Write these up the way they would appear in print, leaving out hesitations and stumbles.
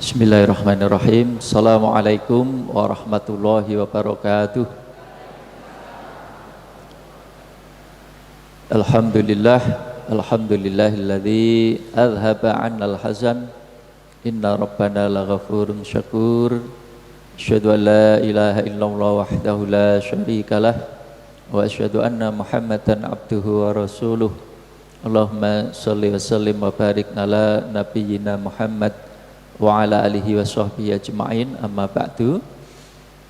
Bismillahirrahmanirrahim. Assalamualaikum warahmatullahi wabarakatuh. Alhamdulillah, alhamdulillahilladzi adhaba 'annal hazan. Inna rabbana laghafurun syakur. Asyhadu an la ilaha illallah wahdahu la syarikalah wa asyhadu anna Muhammadan abduhu wa rasuluh. Allahumma shalli wa sallim wa barik ala nabiyyina Muhammad wa ala alihi wa sahbihi ajma'in, amma ba'du.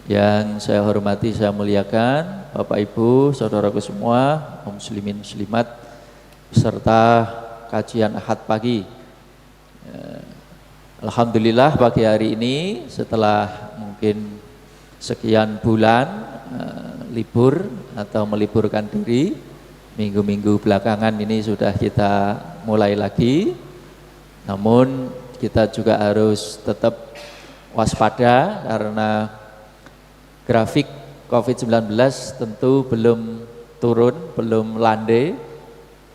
Yang saya hormati, saya muliakan Bapak Ibu, saudaraku semua, kaum muslimin muslimat, serta kajian Ahad pagi. Alhamdulillah pagi hari ini setelah mungkin sekian bulan libur atau meliburkan diri, minggu-minggu belakangan ini sudah kita mulai lagi. Namun kita juga harus tetap waspada karena grafik COVID-19 tentu belum turun, belum landai.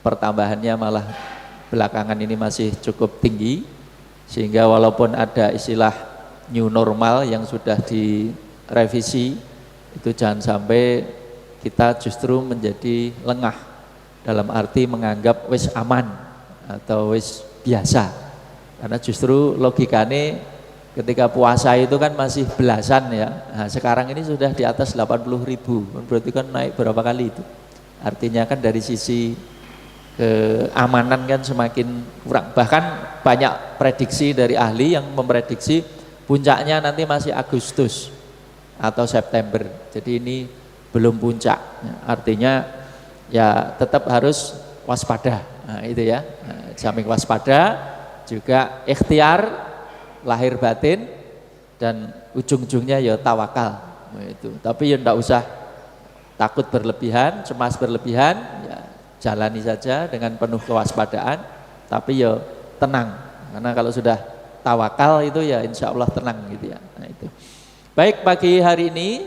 Pertambahannya malah belakangan ini masih cukup tinggi, sehingga walaupun ada istilah new normal yang sudah direvisi, itu jangan sampai kita justru menjadi lengah dalam arti menganggap wis aman atau wis biasa. Karena justru logikanya ketika puasa itu kan masih belasan ya. Nah, sekarang ini sudah di atas 80.000, berarti kan naik berapa kali itu. Artinya kan dari sisi keamanan kan semakin kurang. Bahkan banyak prediksi dari ahli yang memprediksi puncaknya nanti masih Agustus atau September. Jadi ini belum puncak. Artinya ya tetap harus waspada. Nah, itu ya. Nah, samping waspada juga ikhtiar lahir batin dan ujung-ujungnya ya tawakal itu. Tapi ya enggak usah takut berlebihan, cemas berlebihan, ya jalani saja dengan penuh kewaspadaan, tapi ya tenang. Karena kalau sudah tawakal itu ya insya Allah tenang gitu ya. Nah, itu. Baik, pagi hari ini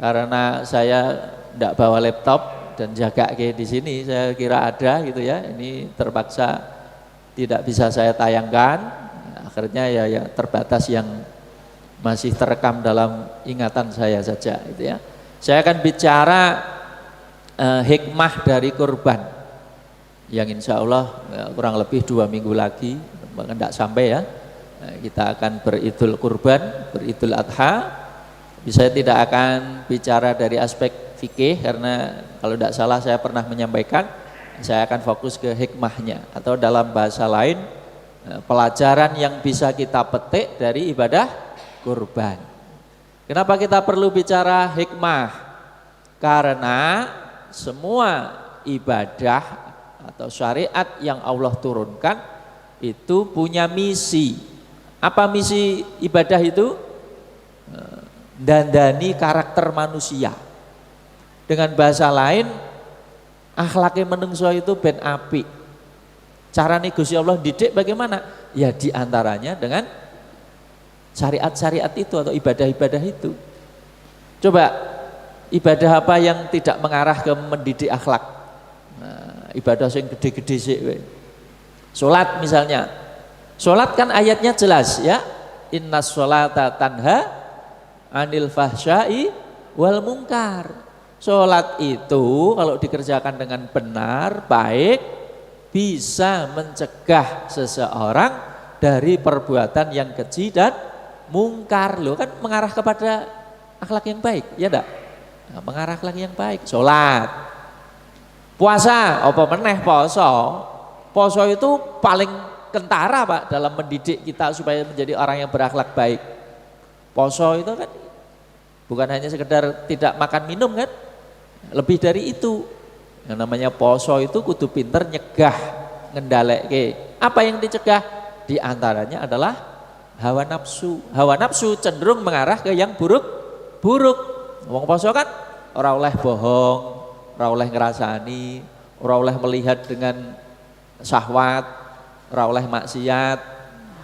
karena saya enggak bawa laptop dan jaga kayak di sini, saya kira ada gitu ya. Ini terpaksa tidak bisa saya tayangkan, akhirnya ya terbatas yang masih terekam dalam ingatan saya saja gitu ya. Saya akan bicara hikmah dari kurban yang insya Allah kurang lebih 2 minggu lagi, bahkan tidak sampai ya, kita akan beridul kurban, beridul adha. Saya tidak akan bicara dari aspek fikih karena kalau tidak salah saya pernah menyampaikan, saya akan fokus ke hikmahnya, atau dalam bahasa lain pelajaran yang bisa kita petik dari ibadah kurban. Kenapa kita perlu bicara hikmah? Karena semua ibadah atau syariat yang Allah turunkan itu punya misi. Apa misi ibadah itu? Dandani karakter manusia. Dengan bahasa lain, akhlaknya menungso itu ben api. Cara Gusti Allah didik bagaimana? Ya diantaranya dengan syariat-syariat itu atau ibadah-ibadah itu. Coba ibadah apa yang tidak mengarah ke mendidik akhlak? Nah, ibadah yang gede-gede sih. Sholat misalnya. Sholat kan ayatnya jelas ya. Innas sholata tanha anil fahsyai wal munkar. Sholat itu kalau dikerjakan dengan benar, baik, bisa mencegah seseorang dari perbuatan yang keji dan mungkar. Loh kan mengarah kepada akhlak yang baik, ya enggak? Nah, mengarah akhlak yang baik. Sholat, puasa, apa meneh poso. Poso itu paling kentara Pak dalam mendidik kita supaya menjadi orang yang berakhlak baik. Poso itu kan bukan hanya sekedar tidak makan minum kan, lebih dari itu. Yang namanya poso itu kudu pinter nyegah, ngendaleke. Apa yang dicegah? Di antaranya adalah hawa nafsu. Hawa nafsu cenderung mengarah ke yang buruk-buruk. Wong poso kan ora oleh bohong, ora oleh ngrasani, ora oleh melihat dengan syahwat, ora oleh maksiat.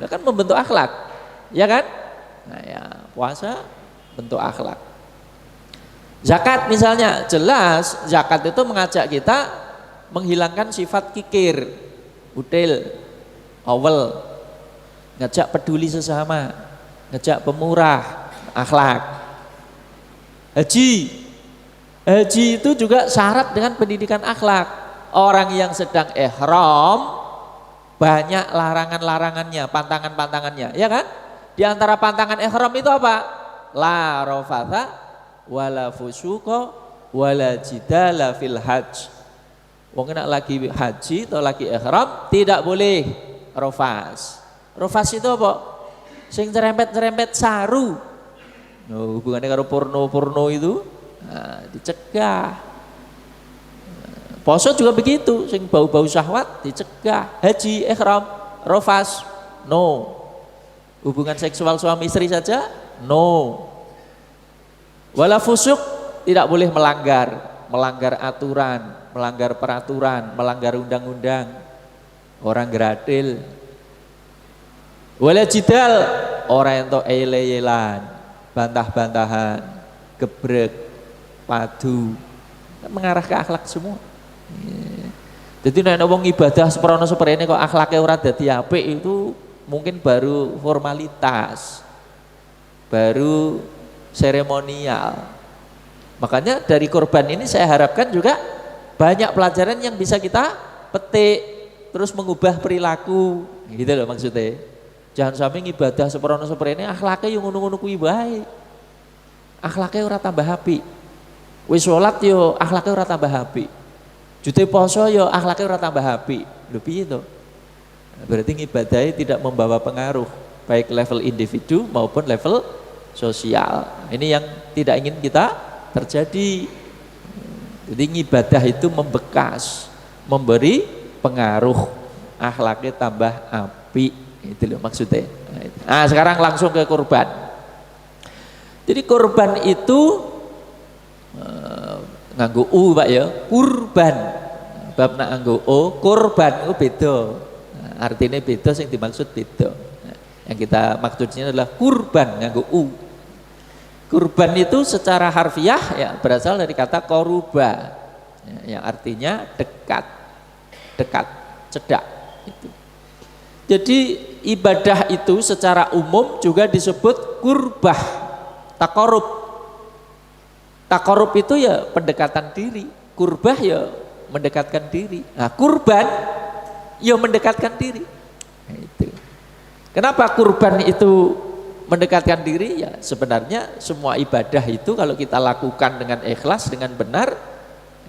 Itu kan membentuk akhlak. Ya kan? Nah, ya, puasa bentuk akhlak. Zakat misalnya, jelas zakat itu mengajak kita menghilangkan sifat kikir, util, awel. ngajak peduli sesama, ngajak pemurah, akhlak. Haji itu juga syarat dengan pendidikan akhlak. Orang yang sedang ihram banyak larangan-larangannya, pantangan-pantangannya, ya kan? Di antara pantangan ihram itu apa? La rafatha wala fusuqa wala jidala fil hajj. Wong nek lagi haji atau lagi ihram tidak boleh rofas. Rofas itu apa? Sing cerempet-cerempet saru. No, hubungannya karo porno-porno itu dicegah. Poso juga begitu, sing bau-bau syahwat dicegah. Haji, ihram, rofas, no. Hubungan seksual suami istri saja, no. Wala fusuk, tidak boleh melanggar aturan, melanggar peraturan, melanggar undang-undang. Orang gradil. Wala jidal, orang yang to ele-elan, bantah-bantahan, gebrek, padu, mengarah ke akhlak semua. Jadi nek wong ibadah seprono seperene kok akhlake ora dadi apik itu mungkin baru formalitas, baru seremonial. Makanya dari korban ini saya harapkan juga banyak pelajaran yang bisa kita petik terus mengubah perilaku, gitu loh maksudnya. Jangan sampai ibadah seprono seperene akhlake yo ngono-ngono kuwi wae. Akhlake ora tambah apik. Wis salat yo akhlake ora tambah apik. Jute poso yo akhlaknya ora tambah apik. Lho piye to? Berarti ibadahnya tidak membawa pengaruh baik level individu maupun level sosial. Ini yang tidak ingin kita terjadi. Jadi ibadah itu membekas, memberi pengaruh, akhlaknya tambah apik. Itu loh maksudnya. Nah, sekarang langsung ke kurban. Jadi kurban itu nganggo u Pak ya, kurban. Bab nak nganggo o, kurban itu beda. Nah, artinya beda, yang dimaksud beda. Nah, yang kita maksudnya adalah kurban nganggo u. Kurban itu secara harfiah ya berasal dari kata koruba, ya, yang artinya dekat, cedak. Itu. Jadi ibadah itu secara umum juga disebut kurbah, takorub. Takorub itu ya pendekatan diri, kurbah ya mendekatkan diri. Nah, kurban ya mendekatkan diri. Nah, itu. Kenapa kurban itu mendekatkan diri? Ya sebenarnya semua ibadah itu kalau kita lakukan dengan ikhlas, dengan benar,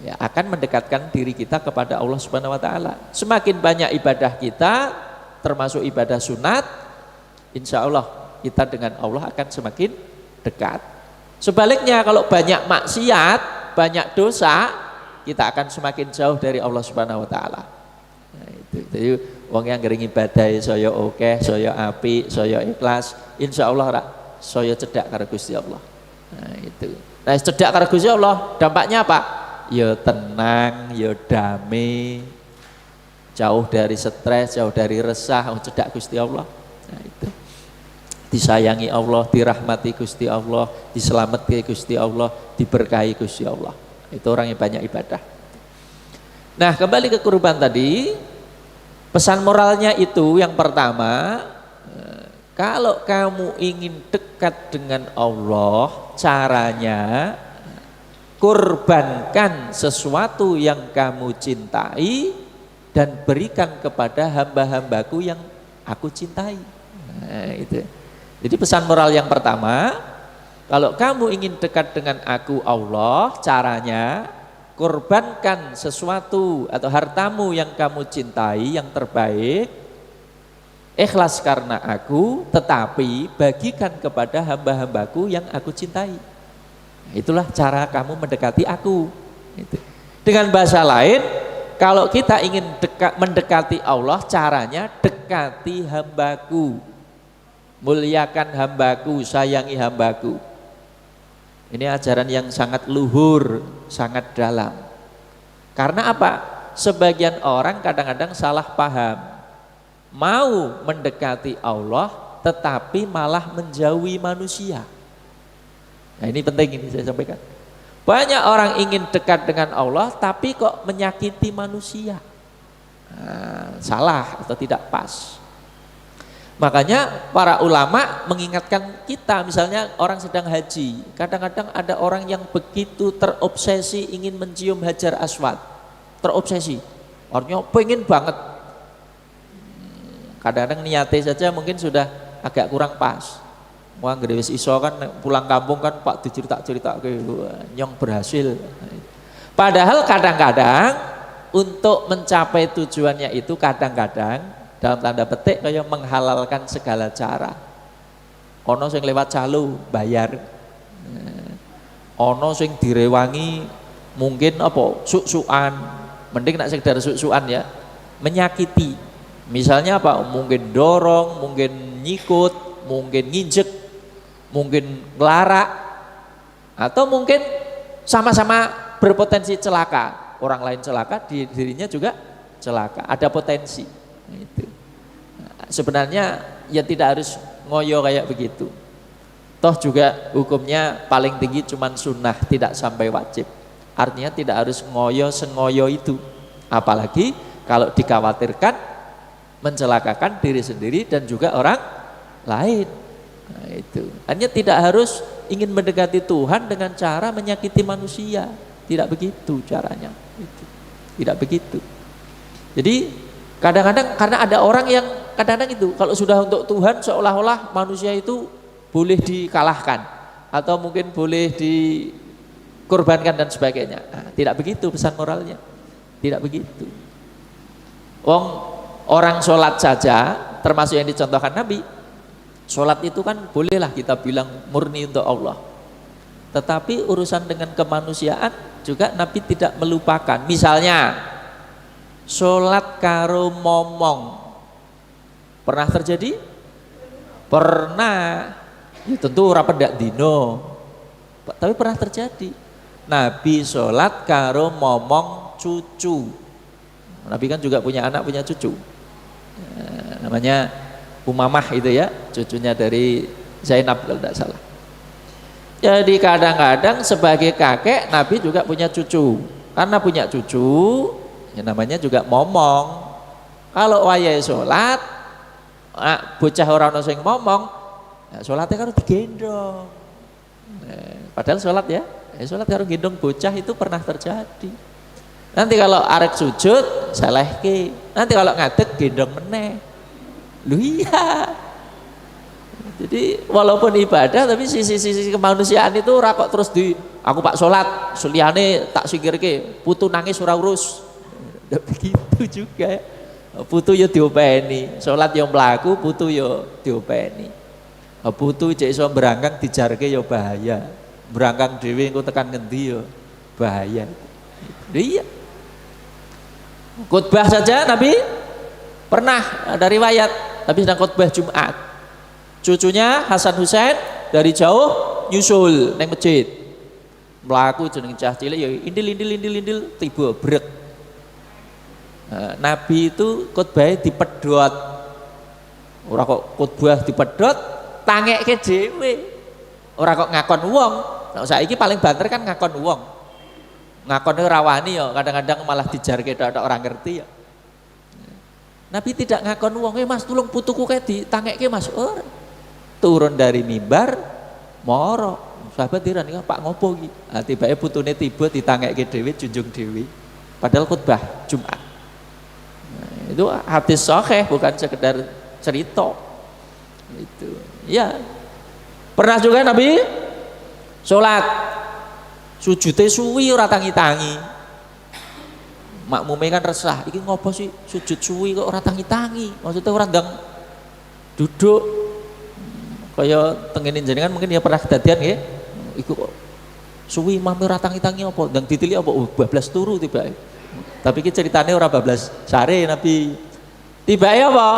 ya akan mendekatkan diri kita kepada Allah Subhanahu wa taala. Semakin banyak ibadah kita, termasuk ibadah sunat, insya Allah kita dengan Allah akan semakin dekat. Sebaliknya kalau banyak maksiat, banyak dosa, kita akan semakin jauh dari Allah Subhanahu wa taala. Nah, itu. Jadi wong yang ngering ibadah saya oke, saya api, saya ikhlas, insyaallah ra saya cedak karo Gusti Allah. Nah, itu. Nah, cedak karo Gusti Allah, dampaknya apa? Ya tenang, ya damai, jauh dari stres, jauh dari resah, cedak Gusti Allah. Nah, itu. Disayangi Allah, dirahmati Gusti Allah, diselamatkan Gusti Allah, diberkahi Gusti Allah. Itu orang yang banyak ibadah. Nah, kembali ke kurban tadi, pesan moralnya itu yang pertama, kalau kamu ingin dekat dengan Allah, caranya kurbankan sesuatu yang kamu cintai dan berikan kepada hamba-hambaku yang aku cintai. Nah, itu. Jadi pesan moral yang pertama, kalau kamu ingin dekat dengan aku Allah, caranya korbankan sesuatu atau hartamu yang kamu cintai yang terbaik, ikhlas karena aku, tetapi bagikan kepada hamba-hambaku yang aku cintai. Nah, itulah cara kamu mendekati aku. Dengan bahasa lain, kalau kita ingin mendekati Allah, caranya dekati hambaku. Muliakan hambaku, sayangi hambaku. Ini ajaran yang sangat luhur, sangat dalam. Karena apa? Sebagian orang kadang-kadang salah paham. Mau mendekati Allah tetapi malah menjauhi manusia. Nah, ini penting, ini saya sampaikan. Banyak orang ingin dekat dengan Allah tapi kok menyakiti manusia. Nah, salah atau tidak pas. Makanya para ulama mengingatkan kita, misalnya orang sedang haji, kadang-kadang ada orang yang begitu terobsesi ingin mencium Hajar Aswad, terobsesi, artinya pengen banget. Kadang-kadang niatnya saja mungkin sudah agak kurang pas. Wah, wis iso kan pulang kampung kan Pak dicerita-cerita nyong berhasil. Padahal kadang-kadang untuk mencapai tujuannya itu kadang-kadang dalam tanda petik kayak menghalalkan segala cara. Ono sing lewat calo bayar, ono sing direwangi mungkin apa suk-sukan, mending nak sekedar suk-sukan ya, menyakiti. Misalnya apa? Mungkin dorong, mungkin nyikut, mungkin nginjek, mungkin ngelarak, atau mungkin sama-sama berpotensi celaka. Orang lain celaka, dirinya juga celaka. Ada potensi. Itu. Sebenarnya ya tidak harus ngoyo kayak begitu. Toh juga hukumnya paling tinggi cuman sunnah, tidak sampai wajib. Artinya tidak harus ngoyo sengoyo itu. Apalagi kalau dikhawatirkan mencelakakan diri sendiri dan juga orang lain. Nah, itu. Hanya tidak harus ingin mendekati Tuhan dengan cara menyakiti manusia. Tidak begitu caranya. Itu. Tidak begitu. Jadi kadang-kadang karena ada orang yang kadang-kadang itu kalau sudah untuk Tuhan seolah-olah manusia itu boleh dikalahkan atau mungkin boleh dikorbankan dan sebagainya. Nah, tidak begitu pesan moralnya. Tidak begitu. Orang sholat saja termasuk yang dicontohkan Nabi. Sholat itu kan bolehlah kita bilang murni untuk Allah. Tetapi urusan dengan kemanusiaan juga Nabi tidak melupakan. Misalnya sholat karo momong pernah terjadi? Pernah. Ya tentu ora pendak dino, tapi pernah terjadi. Nabi sholat karo momong cucu. Nabi kan juga punya anak, punya cucu. Namanya Umamah itu ya, cucunya dari Zainab kalau tidak salah. Jadi kadang-kadang sebagai kakek Nabi juga punya cucu. Karena punya cucu, ya namanya juga momong. Kalau wayahe sholat, bocah orang sing momong, ya sholatnya kan digendong. Padahal sholat ya, sholat harus gendong bocah itu pernah terjadi. Nanti kalau arek sujud, salehke. Nanti kalau ngadeg gendong meneh. Lu iya. Jadi walaupun ibadah tapi sisi-sisi kemanusiaan itu ora kok terus aku pak sholat, suliane tak singkirke, putu nangis ora urus. Begitu juga. Putu ya diopeni, sholat yang mlaku, putu ya diopeni. Putu cek iso berangkang dijarke ya bahaya. Berangkang dhewe engko tekan ngendi ya bahaya. Iya. Khutbah saja Nabi pernah ada riwayat, tapi sedang khutbah Jumat. Cucunya Hasan Husain dari jauh nyusul neng masjid. Mlaku jeneng cah cilik ya indil tiba brek. Nabi itu khutbah dipedhot. Ora kok khutbah dipedhot, tangekke dhewe. Ora kok ngakon wong. Nek saiki paling banter kan ngakon wong. Ngakone rawani ya, kadang-kadang malah dijarke tok orang ngerti ya. Nabi tidak ngakon wong, Mas tulung putuku kae ditangekke Mas. Ora. Turun dari mimbar, moro. Sahabat diran Pak ngopo iki? Ah tibake putune tiba ditangekke dhewe, junjung dhewe. Padahal khutbah Jumat. Itu hadis sahih bukan sekedar cerita. Itu. Ya. Pernah juga Nabi salat sujute suwi ora tangi-tangi. Makmume kan resah, iki ngopo sih sujud suwi kok ora tangi-tangi? Maksudnya ora ndang duduk. Kaya tengene jenengan mungkin ya pernah kedadian nggih. Iku kok suwi mame ora tangi-tangi apa? Ndang ditilik apa? Bablas turu tibake. Tapi iki ceritane ora bablas sare Nabi. Tibake apa?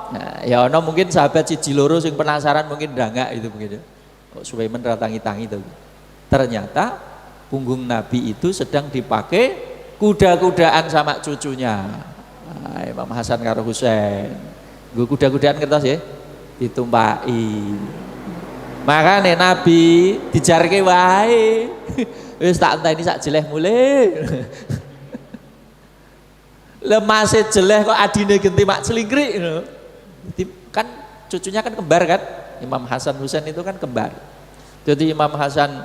Nah, ya ana mungkin sahabat siji loro sing penasaran mungkin ndangak itu mungkin. Kok suwe men ora tangi-tangi to. Ternyata punggung Nabi itu sedang dipakai kuda-kudaan sama cucunya. Nah, Imam Hasan karo Husain. Nggo kuda-kudaan kertas ya. Ditumpaki. Makane Nabi dijarke wae. Wis tak enteni sak jeleh mulih. Lemase jeleh kok adine genti mak celingkrik. Kan cucunya kan kembar kan, Imam Hasan Husain itu kan kembar. Jadi Imam Hasan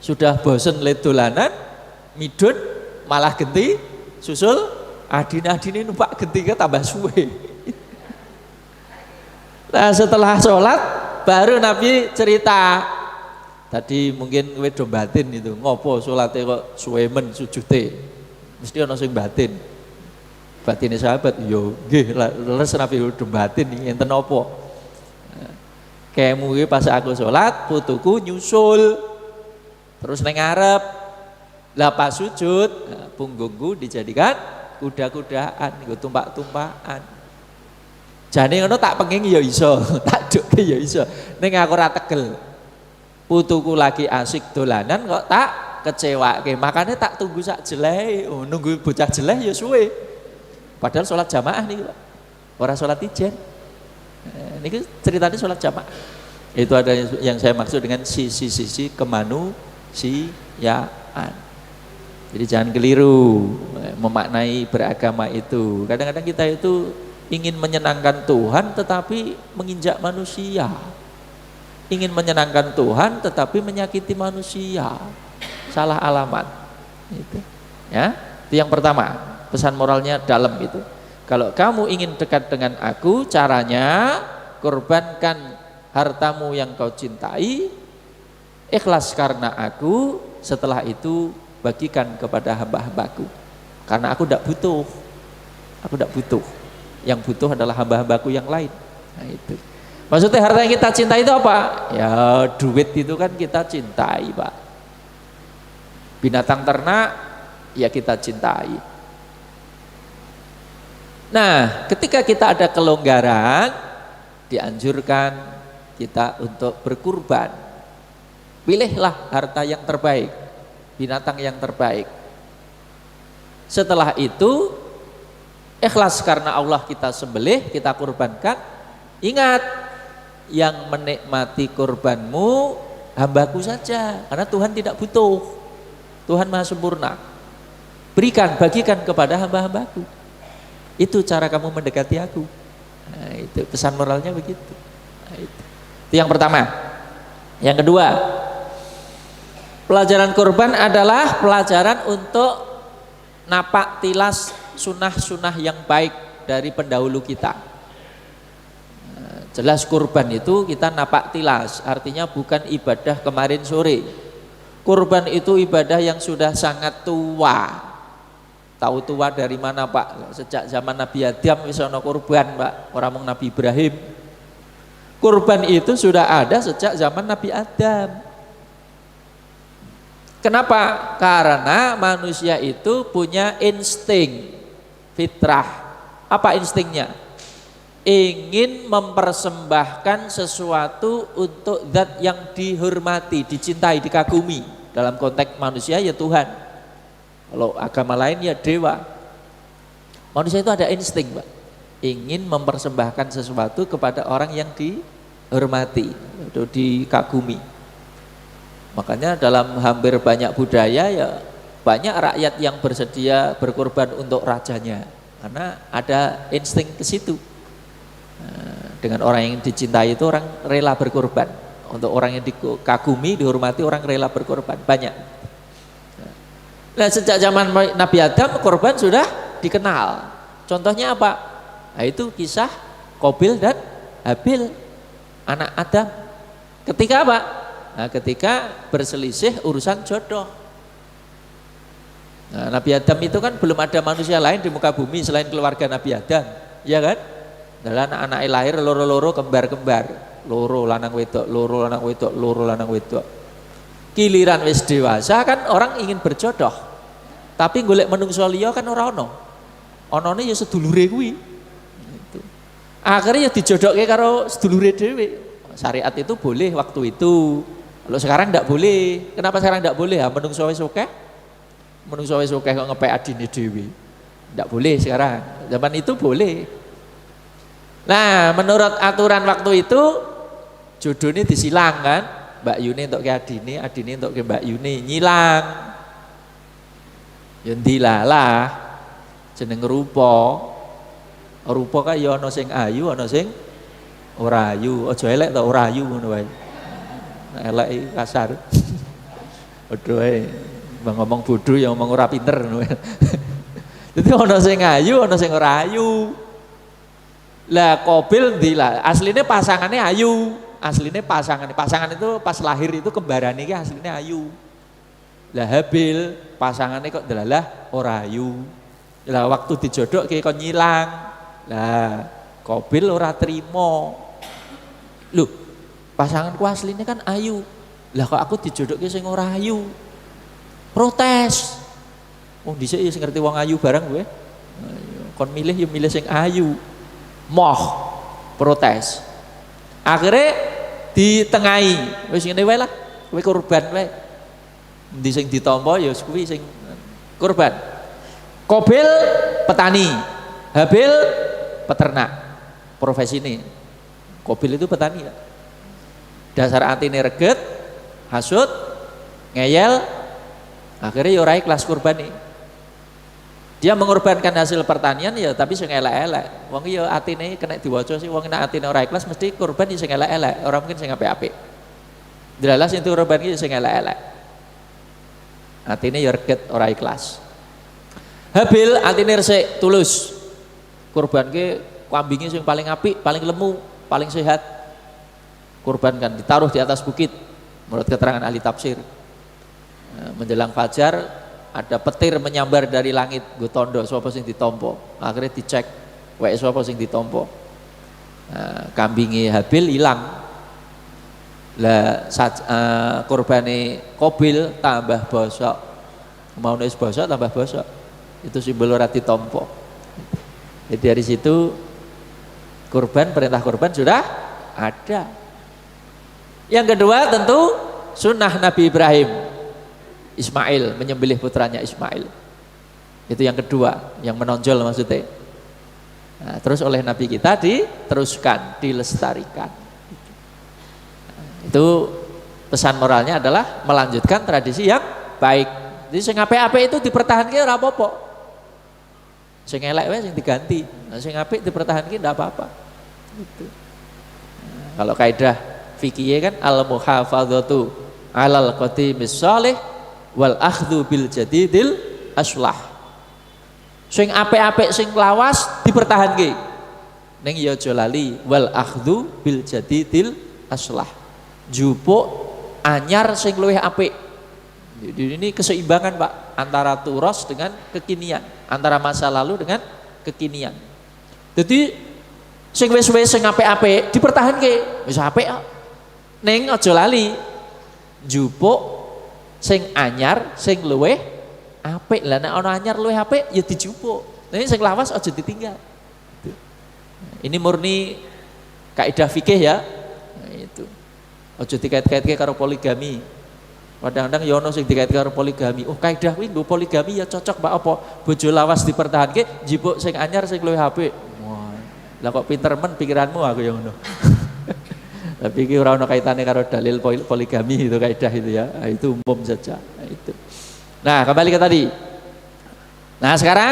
sudah bosen lihat dolanan, midun malah genti susul adine numpak genti ke tambah suwe. Nah setelah sholat baru Nabi cerita, tadi mungkin kowe do batin itu, ngopo sholatnya kok suwemen sujute, mesti ono sing batin. Batine sahabat, yo nggih, leres Nabi do batin enten apa? Kemu iki pas aku sholat, putuku nyusul, terus neng ngarep, lah pas sujud, punggungku dijadikan kuda-kudaan, nggo tumpak-tumpakan. Jane ngono tak penging ya iso, tak dukke ya iso. Ning aku ora tegel. Putuku lagi asik dolanan kok tak kecewake. Makanya tak tunggu sak jeleh. Oh, nunggu bocah jeleh ya suwe. Padahal sholat jamaah nih, Pak. Ora sholat ijen. Niki ceritanya sholat jamaah. Itu ada yang saya maksud dengan sisi-sisi kemanusiaan. Jadi jangan keliru memaknai beragama itu. Kadang-kadang kita itu ingin menyenangkan Tuhan tetapi menginjak manusia, ingin menyenangkan Tuhan tetapi menyakiti manusia, salah alamat itu, ya. Itu yang pertama, pesan moralnya dalam itu. Kalau kamu ingin dekat dengan aku, caranya korbankan hartamu yang kau cintai, ikhlas karena aku, setelah itu bagikan kepada hamba-hambaku, karena aku tidak butuh, yang butuh adalah hamba-hambaku yang lain. Nah itu maksudnya harta yang kita cintai itu apa? Ya duit itu kan kita cintai, Pak. Binatang ternak ya kita cintai. Nah ketika kita ada kelonggaran, dianjurkan kita untuk berkurban. Pilihlah harta yang terbaik, binatang yang terbaik. Setelah itu ikhlas karena Allah kita sembelih, kita kurbankan. Ingat, yang menikmati kurbanmu hambaku saja, karena Tuhan tidak butuh. Tuhan maha sempurna. Berikan, bagikan kepada hamba-hambaku. Itu cara kamu mendekati aku. Nah, itu pesan moralnya begitu. Nah, itu yang pertama. Yang kedua, pelajaran kurban adalah pelajaran untuk napak tilas sunnah-sunnah yang baik dari pendahulu kita. Jelas kurban itu kita napak tilas, artinya bukan ibadah kemarin sore. Kurban itu ibadah yang sudah sangat tua. Tahu tua dari mana, Pak? Sejak zaman Nabi Adam wis ana kurban, Pak. Ora mung Nabi Ibrahim. Kurban itu sudah ada sejak zaman Nabi Adam. Kenapa? Karena manusia itu punya insting fitrah. Apa instingnya? Ingin mempersembahkan sesuatu untuk zat yang dihormati, dicintai, dikagumi. Dalam konteks manusia ya Tuhan. Kalau agama lain ya dewa. Manusia itu ada insting, Pak. Ingin mempersembahkan sesuatu kepada orang yang dihormati atau dikagumi. Makanya dalam hampir banyak budaya ya banyak rakyat yang bersedia berkorban untuk rajanya, karena ada insting ke situ. Dengan orang yang dicintai itu orang rela berkorban, untuk orang yang dikagumi, dihormati, orang rela berkorban banyak. Nah sejak zaman Nabi Adam korban sudah dikenal. Contohnya apa? Nah, itu kisah Qabil dan Habil, anak Adam. Ketika apa? Nah, ketika berselisih urusan jodoh. Nah, Nabi Adam itu kan belum ada manusia lain di muka bumi selain keluarga Nabi Adam, ya kan? Dan anak-anak lahir loro-loro kembar-kembar, loro lanang wedok, loro lanang wedok, loro lanang wedok. Giliran wis dewasa kan orang ingin berjodoh, tapi golek menungso liya kan ora ono. Onone ya sedulure kuwi. Gitu. Akhirnya ya dijodohke karo sedulure dhewe. Syariat itu boleh waktu itu. Kalau sekarang enggak boleh. Kenapa sekarang enggak boleh? Ya menungso wis akeh. Menungso wis akeh kok ngepek adine dhewe. Enggak boleh sekarang. Zaman itu boleh. Nah, menurut aturan waktu itu jodohnya disilang kan, Mbak Yuni untuk ke adine, adine untuk ke Mbak Yuni, nyilang. Ya ndilalah jeneng rupa. Rupa kan ya ana sing ayu, ana sing ora ayu, aja elek ta ora ayu ngono wae. Elek iki kasar. Padha wae ngomong bodoh ya ngomong ora pinter ngono. Dadi ana sing ayu, ana sing ora ayu. Lah Qabil ndilah, asline pasangannya ayu. Asline pasangan itu pas lahir itu kembaran iki asline ayu. Lah Habil pasangannya kok delalah ora ayu. Lah waktu dijodohke kok nyilang. Lah Qabil ora trimo. Loh, pasanganku asline kan ayu. Lah kok aku dijodohke sing ora ayu. Protes. Wong dhisik ya sing ngerti wong ayu barang kowe. Kon milih ya milih sing ayu. Moh protes. Akhirnya ditengahi, wis ngene wae lah, kowe korban wae. Endi sing ditampa ya kuwi sing korban. Qabil petani, Habil peternak. Profesine. Qabil itu petani ya. Dasar atine reget, hasud, ngeyel, akhirnya ya ora ikhlas kurban nih. Dia mengorbankan hasil pertanian ya tapi sing elek-elek. Wong ya atine kena diwaca sih wong nek atine ora ikhlas mesti kurban sing elek-elek, ora mungkin sing apik-apik. Delalah sing kurban iki sing elek-elek. Atine ya reget ora ikhlas. Habil atine resik tulus. Kurbanke kambinge sing paling apik, paling lemu, paling sehat. Kurbankan ditaruh di atas bukit menurut keterangan ahli tafsir. Menjelang fajar ada petir menyambar dari langit, gue tondo sapa sing ditompo. Akhirnya dicek, wae sapa sing ditompo. Kambinge Habil hilang. Lah kurbane Qabil tambah bosok. Mau nulis bosok tambah bosok. Itu simbol ora ditompo. Jadi dari situ perintah kurban sudah ada. Yang kedua tentu sunnah Nabi Ibrahim. Ismail menyembelih putranya Ismail. Itu yang kedua, yang menonjol maksudnya. Nah, terus oleh Nabi kita diteruskan, dilestarikan. Itu pesan moralnya adalah melanjutkan tradisi yang baik. Jadi sing apik-apik itu dipertahankan ora apa-apa. Sing elek wae sing diganti. Nah, sing apik dipertahankan ndak apa-apa. Gitu. Nah, kalau kaidah fikih kan al-muhafadzatu 'alal qadimis shalih wal akhdhu bil jadidil aslah. Sing apik-apik sing lawas dipertahanke. Ning ya aja lali wal akhdhu bil jadidil aslah. Jupuk anyar sing luwih apik. Jadi ini keseimbangan Pak antara turos dengan kekinian, antara masa lalu dengan kekinian. Jadi sing wis-wis sing apik-apik dipertahanke. Wis apik kok. Ning aja lali jupuk sing anyar, sing luweh apik. Lah nek ana anyar luweh apik ya dijupuk. Nek sing lawas aja ditinggal. Ini murni kaidah fikih ya. Nah, itu. Aja dikait-kaitke karo poligami. Kadang-kadang ya ono sing dikait karo poligami. Oh, kaidah kuwi nggo poligami ya cocok Pak apa? Bojo lawas dipertahanke, jupuk sing anyar sing luweh apik. Wah. Lah kok pinter men pikiranmu aku ya ngono. Tapi ini ora ono kaitannya karo dalil poligami itu kaidah itu ya. Nah, itu umum saja. Nah, itu. Nah, kembali ke tadi. Nah, sekarang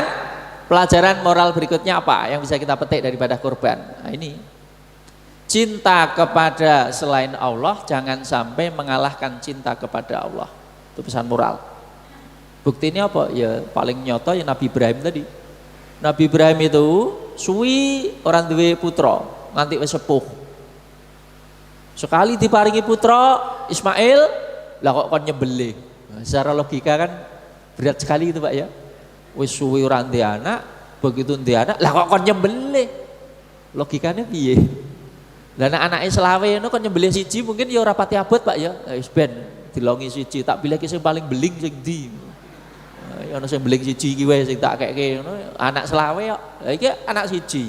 pelajaran moral berikutnya apa yang bisa kita petik daripada kurban? Nah, ini. Cinta kepada selain Allah jangan sampai mengalahkan cinta kepada Allah. Itu pesan moral. Bukti ini apa? Ya paling nyoto ya Nabi Ibrahim tadi. Nabi Ibrahim itu suwi orang duwe putra, nganti wis sepuh. Sekali diparingi putra Ismail, lah kok kon nyembelih. Nah, secara logika kan berat sekali itu Pak ya. Wis suwi ora ndek anak, begitu ndek anak, lah kok kon nyembelih. Logikanya piye? Lah nek anake selawe ngono kon nyembelih siji mungkin ya ora pati abot Pak ya. Wis ben dilongi siji, tak pilih sing paling beling sing ndi. Ya ono sing beling siji iki wae sing tak keke ngono, anak selawe kok. Lah iki anak siji.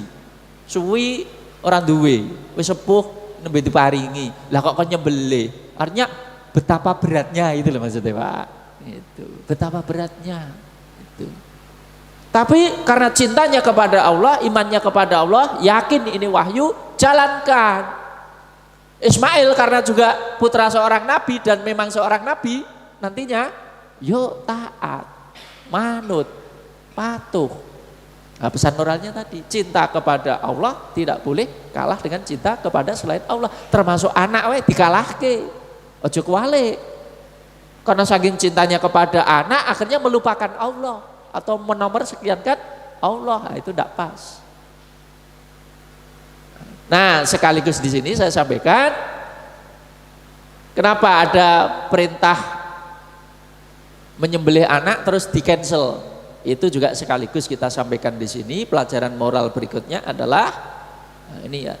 Suwi ora duwe, wis sepuh nembe diparingi. Lah kok nyembelih. Artinya betapa beratnya itu loh maksudnya Pak. Itu betapa beratnya. Itu. Tapi karena cintanya kepada Allah, imannya kepada Allah, yakin ini wahyu, jalankan. Ismail karena juga putra seorang nabi dan memang seorang nabi, nantinya yuk taat, manut, patuh. Nah, pesan moralnya tadi, cinta kepada Allah tidak boleh kalah dengan cinta kepada selain Allah. Termasuk anak we dikalahke. Ojo kuwale. Karena saking cintanya kepada anak akhirnya melupakan Allah atau menomor sekiankan Allah. Nah, itu tidak pas. Nah, sekaligus di sini saya sampaikan kenapa ada perintah menyembelih anak terus di-cancel. Itu juga sekaligus kita sampaikan di sini. Pelajaran moral berikutnya adalah ini ya.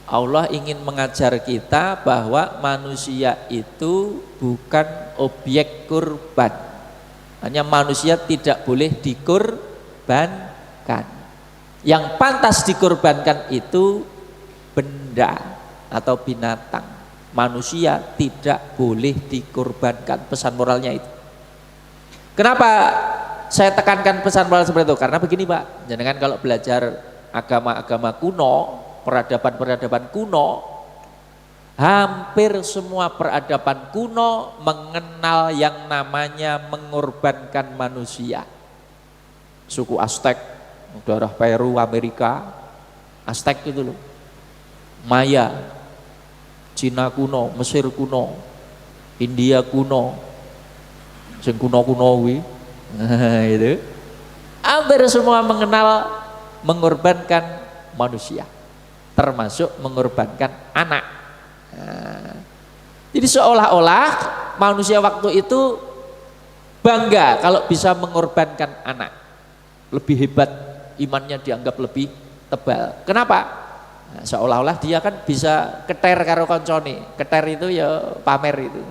Allah ingin mengajar kita bahwa manusia itu bukan objek kurban. Hanya manusia tidak boleh dikurbankan. Yang pantas dikurbankan itu benda atau binatang. Manusia tidak boleh dikurbankan. Pesan moralnya itu. Kenapa saya tekankan pesan moral seperti itu? Karena begini Pak, jangan kalau belajar agama-agama kuno, peradaban-peradaban kuno, hampir semua peradaban kuno mengenal yang namanya mengorbankan manusia. Suku Aztec, daerah Peru, Amerika, Aztec itu loh, Maya, Cina kuno, Mesir kuno, India kuno, sing kuno-kuno kuwi. Nah, itu hampir semua mengenal mengorbankan manusia, termasuk mengorbankan anak. Nah, jadi seolah-olah manusia waktu itu bangga kalau bisa mengorbankan anak, lebih hebat, imannya dianggap lebih tebal. Kenapa? Nah, seolah-olah dia kan bisa keter karo koncone. Keter itu ya pamer itu.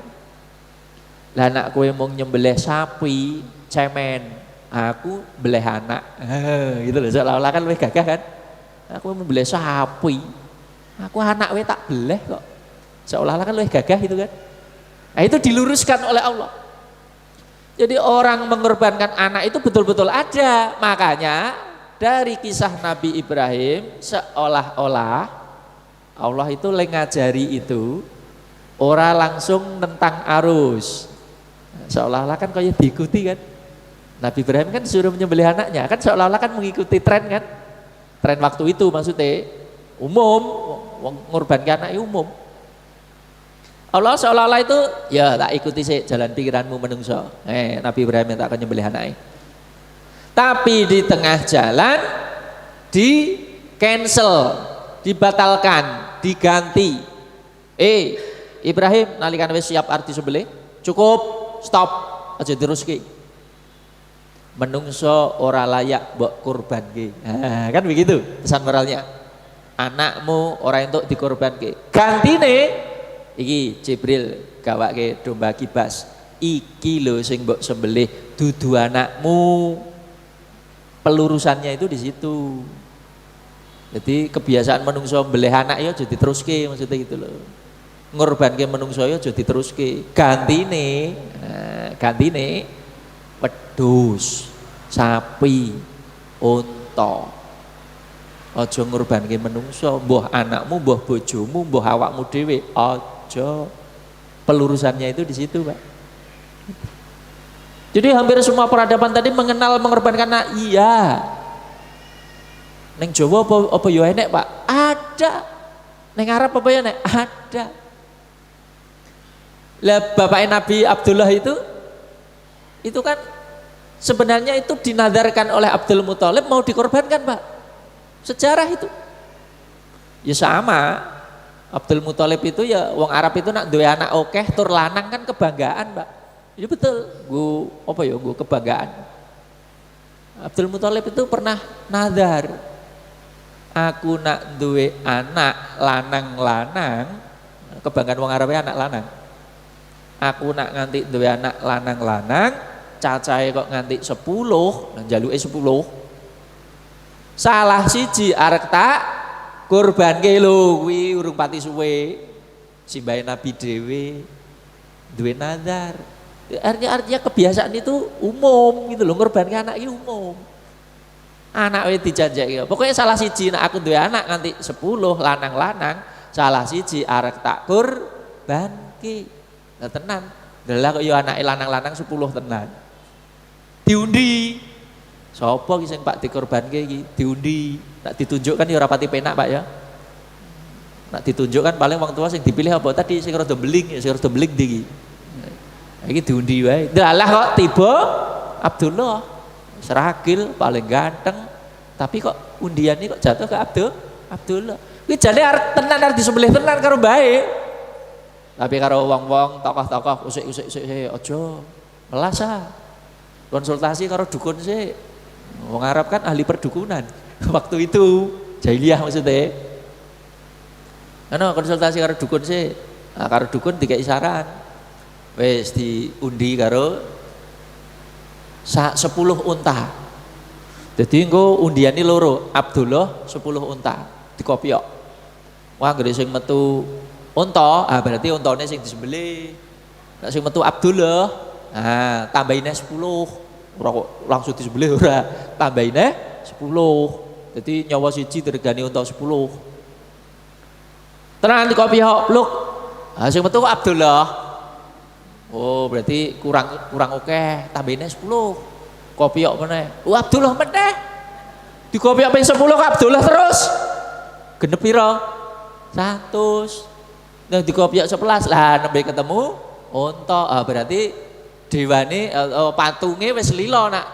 Lah anak kowe mau nyembelih sapi cemen, aku beleh anak, gitu loh, seolah-olah kan lebih gagah kan, aku membeleh sapi, aku anak we tak beleh kok, seolah-olah kan lebih gagah itu kan. Nah itu diluruskan oleh Allah. Jadi orang mengorbankan anak itu betul-betul ada. Makanya dari kisah Nabi Ibrahim seolah-olah Allah itu ngajari itu ora langsung tentang arus, seolah-olah kan kayak diikuti kan. Nabi Ibrahim kan disuruh menyembelih anaknya, kan seolah-olah kan mengikuti tren kan, tren waktu itu maksudnya umum, mengorbankan anaknya umum. Allah seolah-olah itu ya tak ikuti sih jalan pikiranmu menungso. Nabi Ibrahim yang tak akan menyembelih anaknya. Tapi di tengah jalan di cancel, dibatalkan, diganti. Ibrahim nalikan wis siap arti sembelih, cukup, stop, aja teruski. Menungso ora layak mbok kurbanke. Nah, kan begitu pesan moralnya. Anakmu ora entuk dikurbanke. Gantine iki Jibril gawake domba kibas. Iki lho sing mbok sembelih dudu anakmu. Pelurusannya itu di situ. Jadi kebiasaan menungso mbelih anak ya aja diteruske, maksudnya gitu loh. Ngorbanke menungso ya aja diteruske. Gantine, gantine wedhus, sapi, unta. Aja ngorbanke menungso, mbuh anakmu, mbuh bojomu, mbuh awakmu dhewe, aja. Pelurusannya itu di situ, Pak. Jadi hampir semua peradaban tadi mengenal mengorbankan anak. Iya. Neng Jawa apa ya enek, Pak? Ada. Neng Arab apa ya enek? Ada. Lah bapaknya Nabi Abdullah itu kan sebenarnya itu dinadarkan oleh Abdul Muthalib mau dikorbankan, Pak. Sejarah itu. Ya sama. Abdul Muthalib itu ya wong Arab itu nak duwe anak okeh tur lanang kan kebanggaan, Pak. Ya betul. Gue kebanggaan. Abdul Muthalib itu pernah nadar. Aku nak duwe anak lanang-lanang, kebanggaan wong Arab anak lanang. Aku nak nganti duwe anak lanang-lanang, cacahe kok nganti 10, njaluke 10. Salah siji arek tak kurbanke lho, kuwi urung pati suwe. Simbahe Nabi dhewe duwe nazar. Artinya kebiasaan itu umum gitu loh, ngorbanke anak iki umum. Anak wis dijanjeki. Pokoknya salah siji nek aku duwe anak nganti 10 lanang-lanang, salah siji arek tak kurbanke. Nah tenan, delah kok ya anake lanang-lanang 10 tenan. Diundi Sapa ki sing Pak dikorbanke iki? Diundi. Nak ditunjukkan ya ora pati penak, Pak ya. Nak ditunjukkan paling wong tua sing dipilih apa tadi sing rada beling, sing rada beling ndi iki. Iki diundi wae. Dalah kok tiba Abdullah Seragil paling ganteng, tapi kok undiannya kok jatuh ke Abdullah. Kuwi jane arep tenan arep disembelih tenan karo bae. Tapi karo wong-wong tokoh-tokoh usik-usik aja melas ah. Konsultasi karo dukun sih. Wong Arab kan ahli perdukunan. Waktu itu jahiliyah maksudnya. Ana konsultasi karo dukun sih. Nah, karo dukun dikai saran. Wis diundi karo 10 unta. Jadi engko undiane loro, Abdullah 10 unta dikopiok. Wah gede sing metu unta, berarti untane sing disembelih. Nek sing metu Abdullah, tambahinnya 10. Ora kok langsung disembelih ora, tambahinnya 10. Jadi nyawa siji diregani unta 10. Tenan dikopiok, pluk. Sing metu kok Abdullah. Oh berarti kurang oke, tambahinnya 10. Kopiok meneh. Abdullah meneh. Dikopiok ping 10 Abdullah terus. Genep pira? 100. Nah dikopiok 11 lah nembe ketemu unta. Berarti dewane patunge wis lila nak.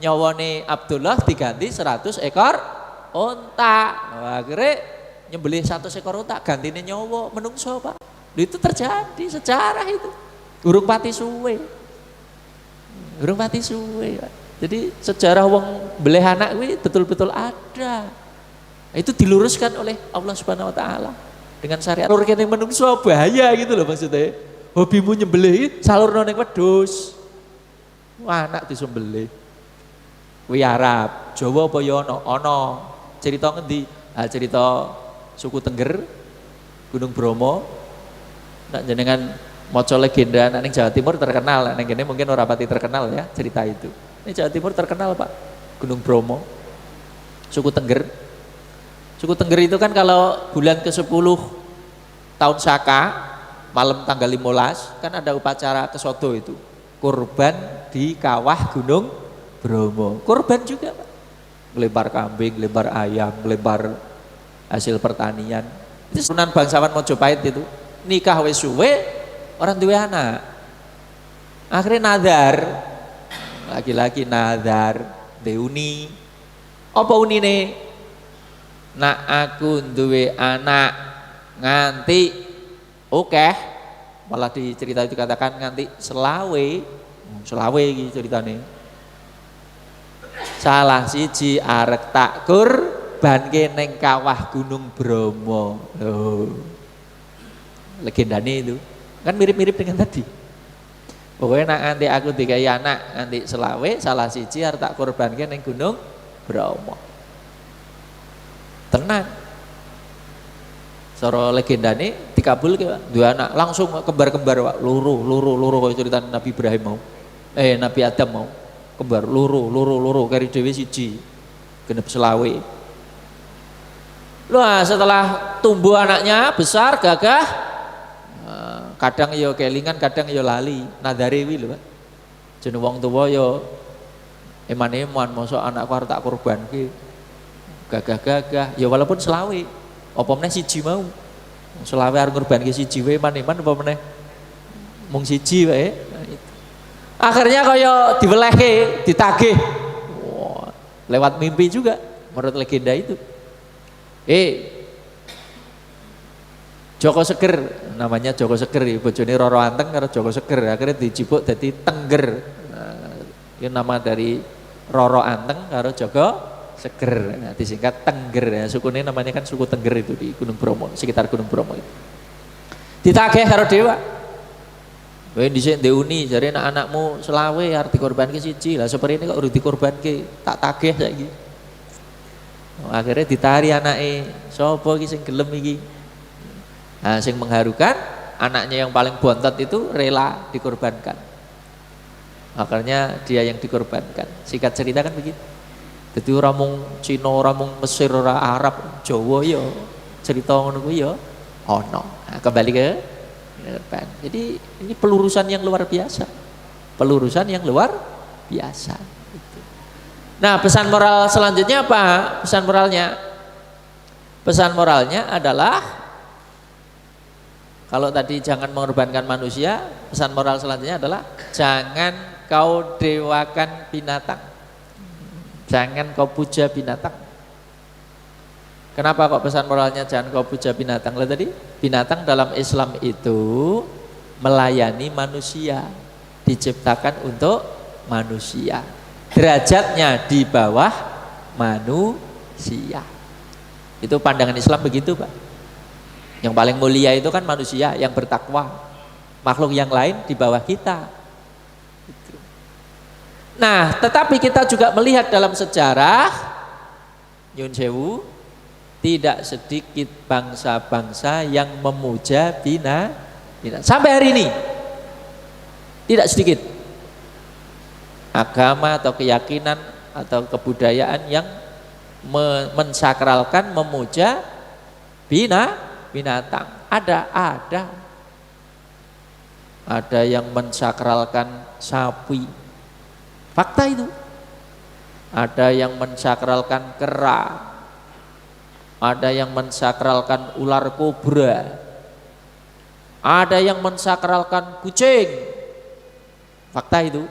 Nyawane Abdullah diganti 100 ekor unta. Akhirnya nyembelih 100 ekor unta gantine nyawa menungso, Pak. Itu terjadi sejarah itu. Urung pati suwe. Pak. Jadi sejarah wong beleh anak kuwi betul-betul ada. Itu diluruskan oleh Allah Subhanahu wa taala dengan syariat. Lur kene menungso bahaya gitu loh maksudnya. Hobimu nyembelih salurno ning wedhus. Anak disembelih. Kuwi Arab, Jawa apa ya ana? Cerita ngendi? Cerita suku Tengger, Gunung Bromo. Nak jenengan maca legenda ning Jawa Timur terkenal, ning kene mungkin ora pati terkenal ya cerita itu. Ini Jawa Timur terkenal, Pak. Gunung Bromo. Suku Tengger. Suku Tengger itu kan kalau bulan ke-10 tahun Saka, malam tanggal 15 kan ada upacara kesodo itu. Kurban di kawah Gunung Bromo. Kurban juga, Pak. Ngelempar kambing, ngelempar ayam, ngelempar hasil pertanian. Itu Sunan Bangsawan Mojopahit itu. Nikah wis suwe, orang duwe anak. Akhirnya nadar. Laki-laki nadar deuni. Apa unine? Nak aku duwe anak nganti malah di cerita itu katakan nganti selawe iki ceritane. Salah siji arek tak kurbanke ning kawah Gunung Bromo. Legendane itu kan mirip-mirip dengan tadi. Pokoknya nak nanti aku dikai anak nanti selawe salah siji arep tak kurbanke ning Gunung Bromo. Tenan. Soro legendane dikabulke, Pak. Dua anak langsung kembar-kembar, Pak. Loro kaya cerita Nabi Ibrahim mau. Nabi Adam mau. Kembar loro kari dhewe siji. Genep selawe. Wah, setelah tumbuh anaknya besar gagah, kadang ya kelingan, kadang ya lali. Nadare kuwi lho, Pak. Jeneng wong tuwa ya eman-eman mosok anakku arep tak kurbanke. Gagah-gagah, ya walaupun selawe. Apa meneh siji mau. Selawe arep ngurbanke siji wae eman-eman apa meneh mung siji wae. Akhirnya kaya diwelehke, ditagih. Wah, lewat mimpi juga menurut legenda itu. Joko Seger namanya, Joko Seger, bojone Roro Anteng karo Joko Seger, akhirnya dijipuk jadi Tengger. Itu nama dari Roro Anteng karo Joko Seger, disingkat Tengger ya. Sukunya namanya kan suku Tengger itu di Gunung Bromo, sekitar Gunung Bromo itu. Ditagih karo dewa. Kowe dhisik ndeuni jare anakmu selawe arep dikorbanke siji. Lah seperti ini kok urung dikorbanke, tak tagih saiki. Akhirnya ditari anake, sapa iki sing gelem iki? Nah, yang mengharukan anaknya yang paling bontot itu rela dikorbankan. Akhirnya dia yang dikorbankan. Singkat cerita kan begitu. Jadi orang mung Cina, orang mung Mesir, orang Arab, Jawa ya cerita ngono kuwi ya ono. Nah, kembali ke depan. Jadi ini pelurusan yang luar biasa. Pelurusan yang luar biasa. Gitu. Nah, pesan moral selanjutnya apa? Pesan moralnya? Pesan moralnya adalah, kalau tadi jangan mengorbankan manusia, pesan moral selanjutnya adalah jangan kau dewakan binatang. Jangan kau puja binatang. Kenapa kok pesan moralnya jangan kau puja binatang? Lihat tadi, binatang dalam Islam itu melayani manusia, diciptakan untuk manusia, derajatnya di bawah manusia. Itu pandangan Islam begitu, Pak. Yang paling mulia itu kan manusia yang bertakwa, makhluk yang lain di bawah kita. Nah, tetapi kita juga melihat dalam sejarah, nyun sewu, tidak sedikit bangsa-bangsa yang memuja binatang. Sampai hari ini tidak sedikit agama atau keyakinan atau kebudayaan yang mensakralkan, memuja binatang. Ada yang mensakralkan sapi, fakta itu. Ada yang mensakralkan kera, ada yang mensakralkan ular kobra, ada yang mensakralkan kucing, fakta itu.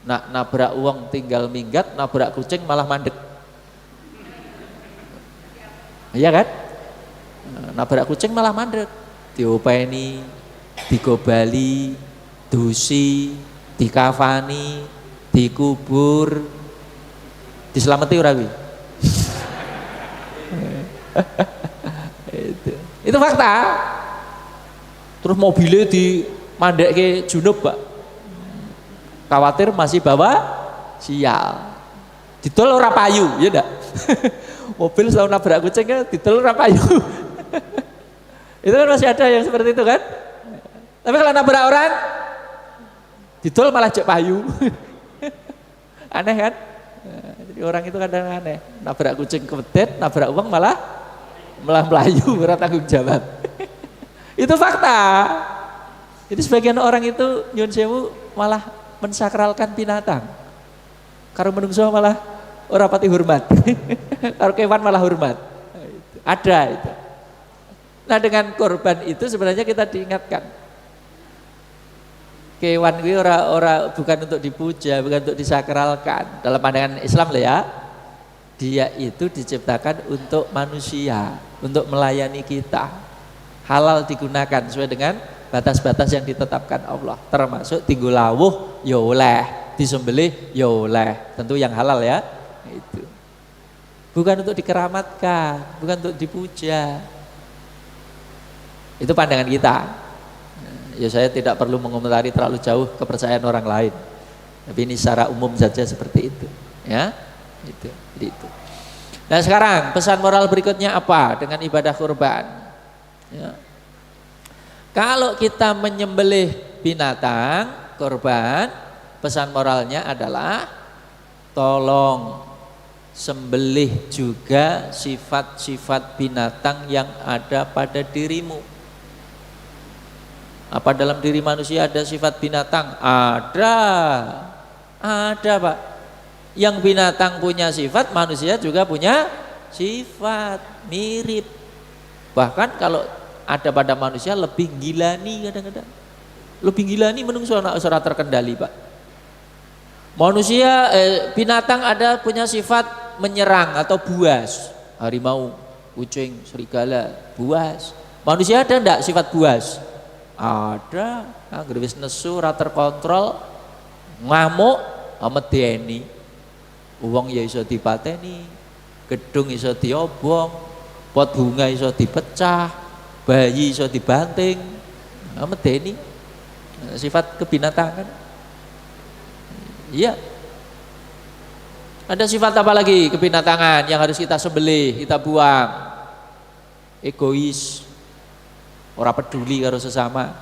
Nah, nabrak uang tinggal minggat, nabrak kucing malah mandek. Iya kan? Nabrak kucing malah mandek. Diopeni, digobali, dusi, dikafani, dikubur, diselamati ora kuwi. Itu fakta. Terus mobilnya di mandekke junub, Pak. Khawatir masih bawa sial. Didol ora payu, ya ndak? Mobil selalu nabrak kucingnya didol ora payu. Itu kan masih ada yang seperti itu kan? Tapi kalau nabrak orang didol malah jek payu. Aneh kan? Jadi orang itu kadang aneh. Nabrak kucing kebedet, nabrak uang malah melayu, ora tanggung jawab. Itu fakta. Jadi sebagian orang itu nyun sewu malah mensakralkan binatang. Karo menungso malah ora pati hormat. Karo kewan malah hormat. Ada itu. Nah, dengan korban itu sebenarnya kita diingatkan. Kewan itu bukan untuk dipuja, bukan untuk disakralkan. Dalam pandangan Islam lah ya, dia itu diciptakan untuk manusia, untuk melayani kita. Halal digunakan sesuai dengan batas-batas yang ditetapkan Allah. Termasuk tinggu lawuh ya oleh, disembelih ya oleh. Tentu yang halal ya. Itu. Bukan untuk dikeramatkan, bukan untuk dipuja. Itu pandangan kita. Ya, saya tidak perlu mengomentari terlalu jauh kepercayaan orang lain. Tapi ini secara umum saja seperti itu, ya. Itu. Nah, sekarang pesan moral berikutnya apa dengan ibadah kurban? Ya. Kalau kita menyembelih binatang kurban, pesan moralnya adalah tolong sembelih juga sifat-sifat binatang yang ada pada dirimu. Apa dalam diri manusia ada sifat binatang? Ada Pak. Yang binatang punya sifat, manusia juga punya sifat, mirip. Bahkan kalau ada pada manusia lebih gilani kadang-kadang. Lebih gilani menungso anak ora terkendali, Pak. Manusia binatang ada punya sifat menyerang atau buas. Harimau, kucing, serigala, buas. Manusia ada enggak sifat buas? Ada. Anggere wis nesu ora terkontrol, ngamuk, medeni. Wong ya iso dipateni, gedung iso diobong, pot bunga iso dipecah, bayi iso dibanting, medeni. Sifat kebinatangan. Iya. Ada sifat apa lagi kebinatangan yang harus kita sembelih, kita buang? Egois, ora peduli karo sesama.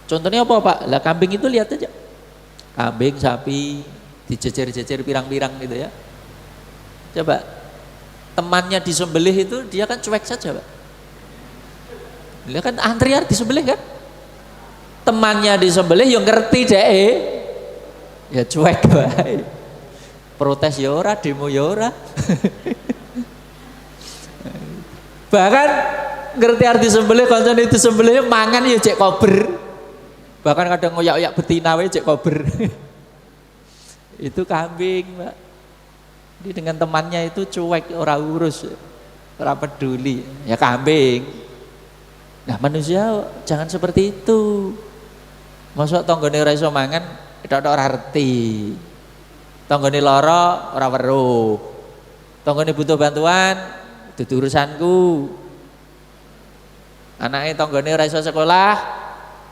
Contohnya apa Pak? Lah kambing itu lihat aja. Kambing, sapi dijejer-jejer pirang-pirang gitu ya. Coba temannya disembelih itu dia kan cuek saja Pak. Dia kan antrian disembelih kan. Temannya disembelih yang ngerti deh. ya cuek wae. Protes ya ora, demo ya ora. Bahkan ngerti arti sembelih, koncone itu sembelih mangan ya cek kober. Bahkan kadang ngoyak-oyak betina wae cek kober. Itu kambing, Mbak. Jadi dengan temannya itu cuek, ora urus, ora peduli. Ya kambing. Nah, manusia jangan seperti itu. Mosok tanggane ora iso mangan, tok ora ngerti. Tanggane lara ora weruh. Tanggane butuh bantuan, dudu urusanku. Anake tanggane ora iso sekolah,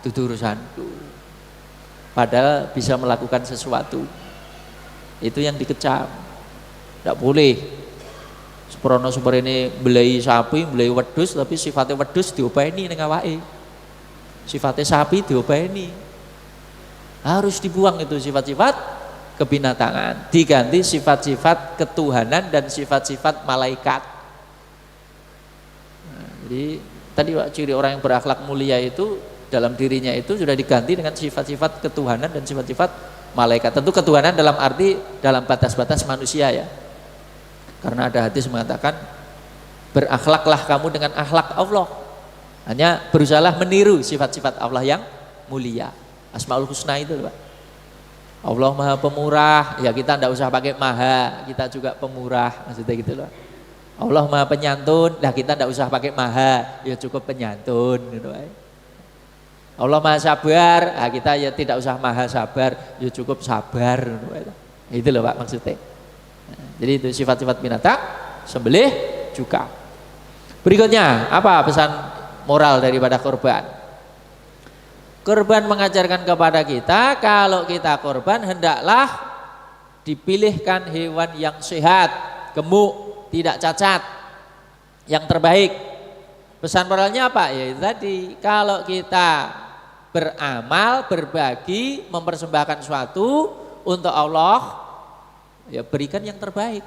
dudu urusanku. Padahal bisa melakukan sesuatu. Itu yang dikecam. Tidak boleh. Seprono super ini belai sapi, belai wedhus, tapi sifatnya wedhus diopeni ning awake. Sifatnya sapi diopeni. Harus dibuang itu sifat-sifat kebinatangan, diganti sifat-sifat ketuhanan dan sifat-sifat malaikat. Nah, jadi tadi Pak, ciri orang yang berakhlak mulia itu dalam dirinya itu sudah diganti dengan sifat-sifat ketuhanan dan sifat-sifat malaikat. Tentu ketuhanan dalam arti dalam batas-batas manusia ya. Karena ada hadis mengatakan berakhlaklah kamu dengan akhlak Allah. Hanya berusahalah meniru sifat-sifat Allah yang mulia. Asmaul Husna itu Pak. Allah Maha Pemurah, ya kita tidak usah pakai maha, kita juga pemurah, maksudnya gitu loh. Allah Maha Penyantun, lah kita tidak usah pakai maha, ya cukup penyantun gitu. Allah Maha Sabar, nah kita ya tidak usah maha sabar, ya cukup sabar gitu. Itu loh Pak maksudnya. Nah, jadi itu sifat-sifat binatang, sembelih juga. Berikutnya, apa pesan moral daripada korban? Korban mengajarkan kepada kita kalau kita korban hendaklah dipilihkan hewan yang sehat, gemuk, tidak cacat, yang terbaik. Pesan moralnya apa? Ya tadi kalau kita beramal, berbagi, mempersembahkan suatu untuk Allah, ya berikan yang terbaik.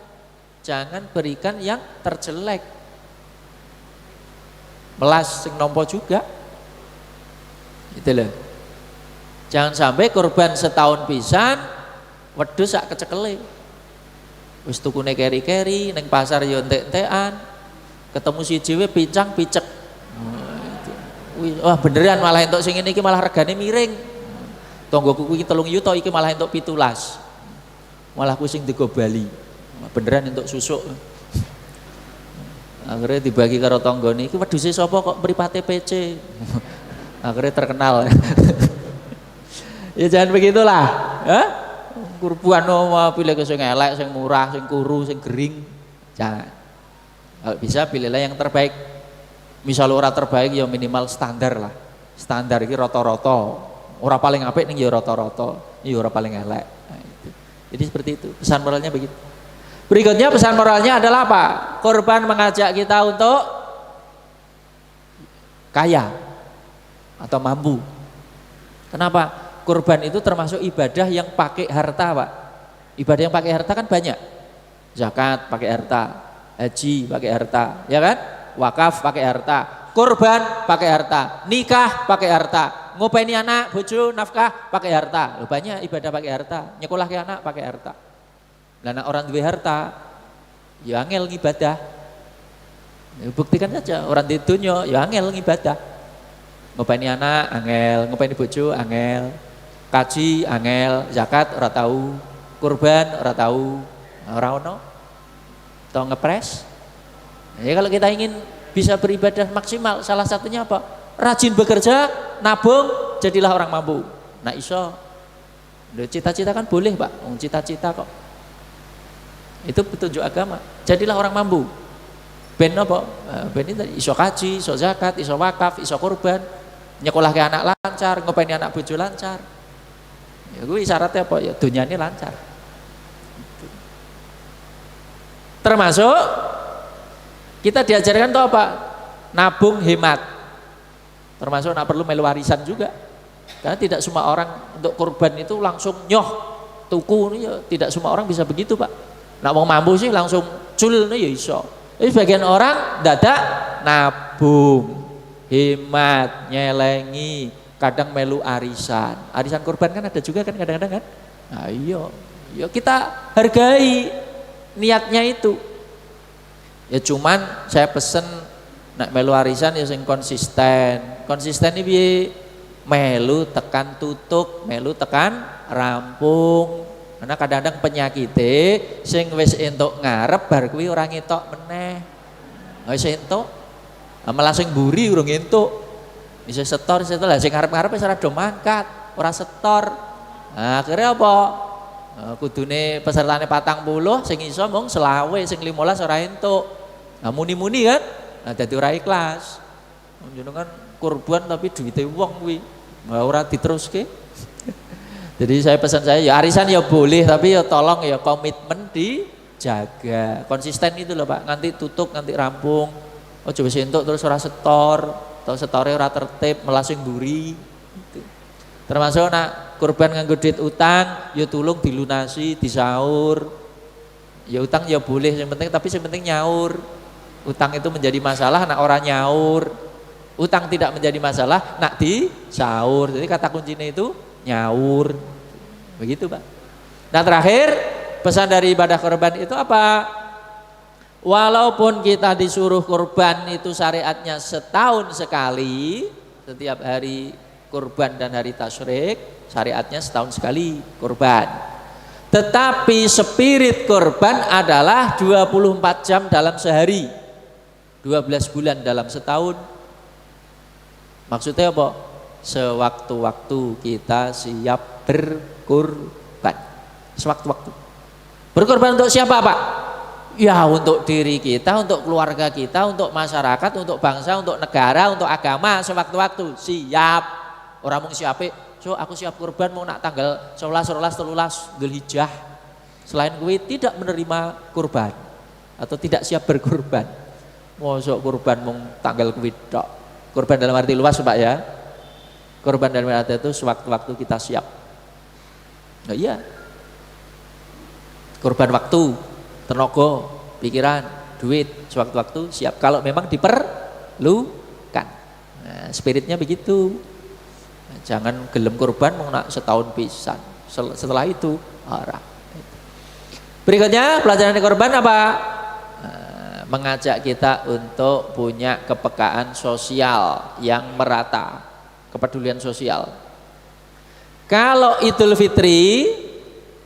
Jangan berikan yang terjelek. Melas sing nompo juga. Itu loh. Jangan sampai korban setahun pisan wedhus sak kecekele. Wis tukune keri-keri ning pasar yo entek-entekan. Ketemu siji we pincang picek. Wah beneran malah entuk sing ngene iki malah regane miring. Tonggoku kuwi 3 juta iki malah entuk 17. Malah ku sing digo Bali. Beneran entuk susuk. Akhirnya dibagi karo tanggane iki wedhuse sapa kok mripate PC. Akhirnya terkenal. Ya jangan begitulah. Kurban mau pilih ke sing elek, sing murah, sing kuru, sing gering. Jangan. Kalau bisa pilihlah yang terbaik. Misal ora terbaik ya minimal standar lah. Standar iki rata-rata. Ora paling apik ning ya rata-rata, ya ora paling elek. Nah, itu. Jadi seperti itu. Pesan moralnya begitu. Berikutnya pesan moralnya adalah apa? Korban mengajak kita untuk kaya atau mampu. Kenapa? Kurban itu termasuk ibadah yang pakai harta Pak. Ibadah yang pakai harta kan banyak. Zakat pakai harta, haji pakai harta, ya kan? Wakaf pakai harta, kurban pakai harta, nikah pakai harta, ngopeni anak, bojo, nafkah pakai harta. Loh, banyak ibadah pakai harta, nyekolah ke anak pakai harta. Lah nek orang duwe harta, ya angel ngibadah. Ya, buktikan saja orang di dunya ya angel ngibadah. Ngopeni anak angel, ngopeni bojo angel, kaji angel, zakat ora tahu, kurban ora tahu, ora ono. Tau ngepres. Ya kalau kita ingin bisa beribadah maksimal, salah satunya apa? Rajin bekerja, nabung, jadilah orang mampu. Nah iso. Cita-cita kan boleh Pak, cita-cita kok. Itu petunjuk agama. Jadilah orang mampu. Ben apa? Ben ini iso kaji, iso zakat, iso wakaf, iso kurban, nyekolah ke anak lancar, ngopeni anak bojo lancar. Ya gue syaratnya apa? Ya dunyane lancar. Termasuk kita diajarkan tuh apa? Nabung hemat. Termasuk nak perlu melu warisan juga. Karena tidak semua orang untuk kurban itu langsung nyoh tuku nih ya, tidak semua orang bisa begitu Pak. Nak mau mampu sih langsung cul nih ya iso. Tapi sebagian orang dadak nabung, hemat, nyelengi, kadang melu arisan. Arisan kurban kan ada juga kan kadang-kadang kan. Nah, iya kita hargai niatnya itu. Ya cuman saya pesen nak melu arisan ya sing konsisten. Konsisten ini piye? Melu tekan tutuk, melu tekan rampung. Karena kadang-kadang penyakite sing wis entuk ngarep bar kuwi ora ngetok meneh. Wis entuk malah sing mburi urung entuk. Bisa setor lah sing ngarep-ngarep wis ora do mangkat, ora setor. Nah, akhirnya apa? Kudune pesertane 40 sing iso mung 20, sing 15 ora entuk. Nah, muni-muni kan? Nah, dadi ora ikhlas. Jenengan kurban tapi duwite wong kuwi. Ora diteruske. Jadi pesan saya ya arisan ya boleh tapi ya tolong ya komitmen dijaga. Konsisten itu loh Pak, nganti tutup, nganti rampung. Oh coba entuk terus ora setor, atau setore ora tertib, melasing buri. Gitu. Termasuk nak kurban nganggo duit utang, ya tulung dilunasi, disaur. Ya utang ya boleh yang penting tapi yang penting nyaur. Utang itu menjadi masalah nak orang nyaur. Utang tidak menjadi masalah nak disaur. Jadi kata kuncinya itu nyaur. Begitu Pak. Nah terakhir pesan dari ibadah kurban itu apa? Walaupun kita disuruh kurban itu syariatnya setahun sekali, setiap hari kurban dan hari tasyrik syariatnya setahun sekali kurban. Tetapi spirit kurban adalah 24 jam dalam sehari, 12 bulan dalam setahun. Maksudnya apa? Sewaktu-waktu kita siap berkurban. Sewaktu-waktu. Berkorban untuk siapa Pak? Ya untuk diri kita, untuk keluarga kita, untuk masyarakat, untuk bangsa, untuk negara, untuk agama. Sewaktu-waktu siap. Orang mung siape, so aku siap kurban mau nak tanggal 11, 13 Dzulhijjah. Selain gue tidak menerima kurban atau tidak siap berkurban. Mosok kurban mung tanggal kuwi tok. Kurban dalam arti luas Pak ya. Kurban dalam arti itu sewaktu-waktu kita siap. Nah iya. Kurban waktu, tenaga, pikiran, duit, sewaktu-waktu siap. Kalau memang diperlukan. Nah, spiritnya begitu. Nah, jangan gelem kurban mau nak setahun pisan. Setelah itu orang. Berikutnya pelajaran di kurban apa? Mengajak kita untuk punya kepekaan sosial yang merata, kepedulian sosial. Kalau Idul Fitri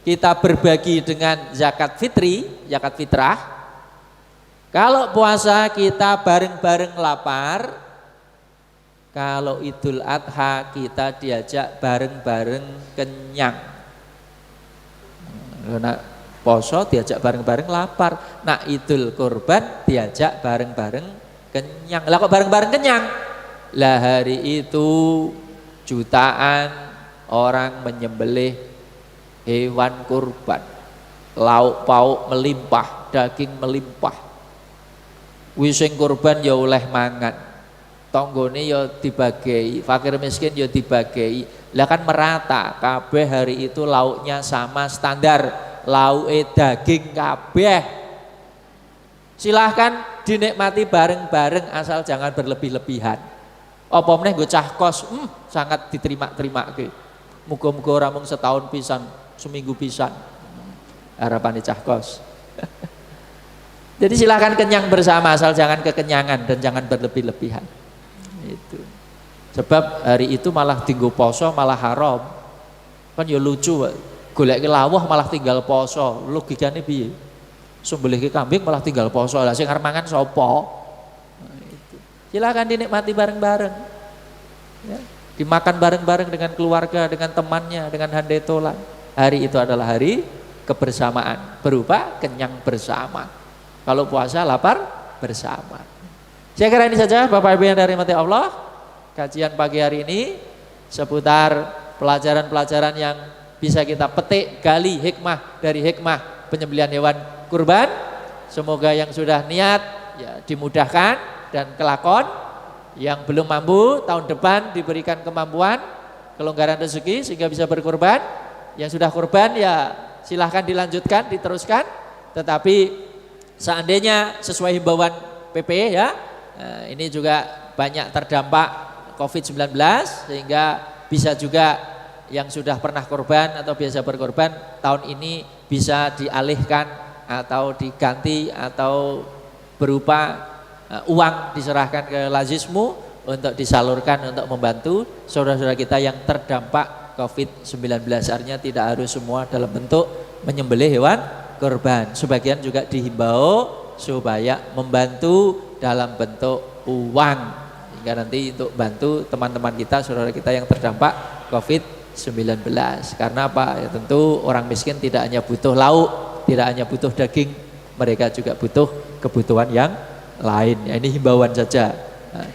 kita berbagi dengan zakat fitri, zakat fitrah. Kalau puasa kita bareng-bareng lapar. Kalau Idul Adha kita diajak bareng-bareng kenyang. Nah, poso diajak bareng-bareng lapar. Nah Idul Kurban diajak bareng-bareng kenyang. Lah kok bareng-bareng kenyang? Lah hari itu jutaan orang menyembelih hewan kurban. Lauk pauk melimpah, daging melimpah. Wising kurban ya oleh mangan. Tonggone ya dibagi, fakir miskin ya dibagi. Lah kan merata, kabeh hari itu lauknya sama standar. Lauke daging kabeh. Silahkan dinikmati bareng-bareng asal jangan berlebih-lebihan. Apa meneh nggo cah kos, sangat diterima-terimake. Muga-muga ora mung setahun pisan, seminggu pisan. Harapane cah kos. Jadi silahkan kenyang bersama asal jangan kekenyangan dan jangan berlebih-lebihan. Itu. Sebab hari itu malah tinggo poso malah haram. Kan ya lucu. Golek lawuh malah tinggal poso, logikane piye? Sembelih ke kambing malah tinggal poso, lah sing arep mangan sapa? Nah, itu. Silakan dinikmati bareng-bareng. Ya, dimakan bareng-bareng dengan keluarga, dengan temannya, dengan handetolan. Hari itu adalah hari kebersamaan, berupa kenyang bersama. Kalau puasa lapar bersama. Saya kira ini saja Bapak Ibu yang dirahmati Allah. Kajian pagi hari ini seputar pelajaran-pelajaran yang bisa kita petik, gali hikmah dari hikmah penyembelihan hewan kurban. Semoga yang sudah niat ya dimudahkan dan kelakon. Yang belum mampu tahun depan diberikan kemampuan, kelonggaran rezeki sehingga bisa berkurban. Yang sudah kurban ya silahkan dilanjutkan, diteruskan. Tetapi seandainya sesuai himbauan PP ya, ini juga banyak terdampak COVID-19 sehingga bisa juga yang sudah pernah korban atau biasa berkorban tahun ini bisa dialihkan atau diganti atau berupa uang diserahkan ke Lazismu untuk disalurkan untuk membantu saudara-saudara kita yang terdampak COVID-19. Artinya tidak harus semua dalam bentuk menyembelih hewan kurban. Sebagian juga dihimbau supaya membantu dalam bentuk uang, hingga nanti untuk bantu teman-teman kita, saudara kita yang terdampak COVID-19. Karena apa? Ya tentu orang miskin tidak hanya butuh lauk, tidak hanya butuh daging, mereka juga butuh kebutuhan yang lain. Ya, ini himbauan saja. Nah,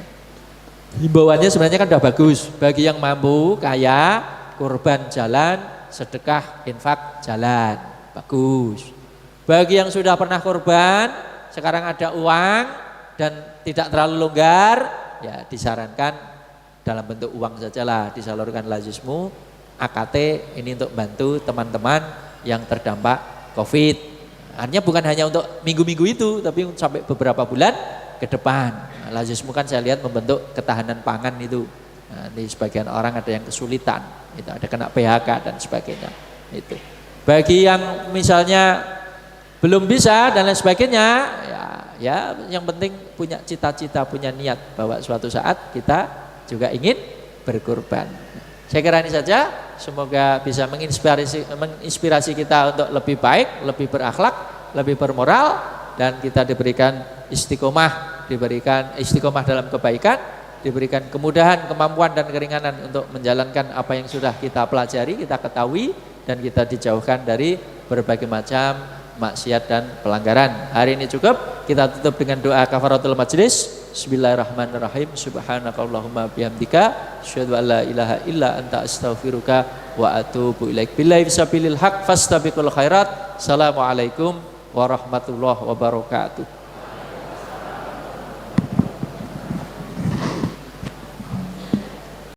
himbauannya sebenarnya kan sudah bagus. Bagi yang mampu, kaya, kurban jalan, sedekah, infak jalan, bagus. Bagi yang sudah pernah kurban, sekarang ada uang dan tidak terlalu longgar, ya disarankan dalam bentuk uang sajalah, disalurkan Lazismu, AKT ini untuk bantu teman-teman yang terdampak COVID. Artinya bukan hanya untuk minggu-minggu itu, tapi sampai beberapa bulan ke depan. Lazismu kan saya lihat membentuk ketahanan pangan itu. Nah, di sebagian orang ada yang kesulitan, itu ada kena PHK dan sebagainya. Itu. Bagi yang misalnya belum bisa dan lain sebagainya, ya yang penting punya cita-cita, punya niat bahwa suatu saat kita juga ingin berkurban. Saya kira ini saja, semoga bisa menginspirasi kita untuk lebih baik, lebih berakhlak, lebih bermoral, dan kita diberikan istiqomah dalam kebaikan, diberikan kemudahan, kemampuan dan keringanan untuk menjalankan apa yang sudah kita pelajari, kita ketahui, dan kita dijauhkan dari berbagai macam maksiat dan pelanggaran. Hari ini cukup, kita tutup dengan doa kafaratul majlis. Bismillahirrahmanirrahim. Subhanakallahumma bihamdika asyhadu an la ilaha illa anta astaghfiruka wa atubu ilaik. Billahi fisabilil haq fastabiqul khairat. Assalamualaikum warahmatullahi wabarakatuh.